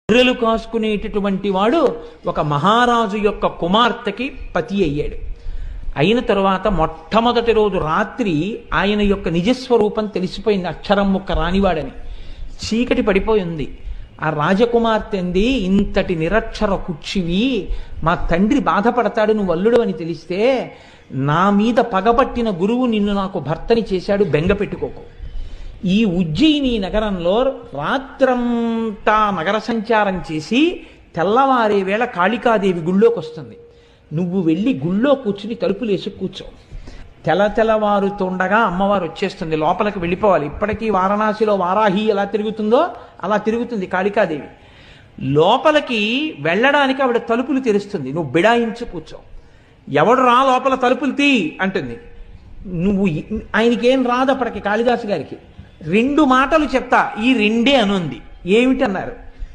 గొర్రెలు కాసుకునేటటువంటి వాడు ఒక మహారాజు యొక్క కుమార్తెకి పతి అయ్యాడు. అయిన తరువాత మొట్టమొదటి రోజు రాత్రి ఆయన యొక్క నిజస్వరూపం తెలిసిపోయింది, అక్షరం ముక్క రానివాడని. చీకటి పడిపోయింది. ఆ రాజకుమార్తె అంది, ఇంతటి నిరక్షర కుక్షివి, మా తండ్రి బాధపడతాడు నువ్వు అల్లుడు అని తెలిస్తే, నా మీద పగబట్టిన గురువు నిన్ను నాకు భర్తని చేశాడు, బెంగ పెట్టుకోకు. ఈ ఉజ్జయిని నగరంలో రాత్రంతా నగర సంచారం చేసి తెల్లవారే వేళ కాళికాదేవి గుళ్ళోకి వస్తుంది. నువ్వు వెళ్ళి గుళ్ళో కూర్చుని తలుపులేసి కూర్చో. తెల్లవారుతుండగా అమ్మవారు వచ్చేస్తుంది, లోపలికి వెళ్ళిపోవాలి. ఇప్పటికీ వారణాసిలో వారాహి ఎలా తిరుగుతుందో అలా తిరుగుతుంది కాళికాదేవి. లోపలికి వెళ్ళడానికి ఆవిడ తలుపులు తెరుస్తుంది, నువ్వు బిడాయించి కూర్చో. ఎవడు రా లోపల తలుపులు తీ అంటుంది. నువ్వు ఆయనకేం రాదు అప్పటికి, కాళిదాసు గారికి. 2 మాటలు చెప్తా, ఈ 2 అనుంది. ఏమిటన్నారు?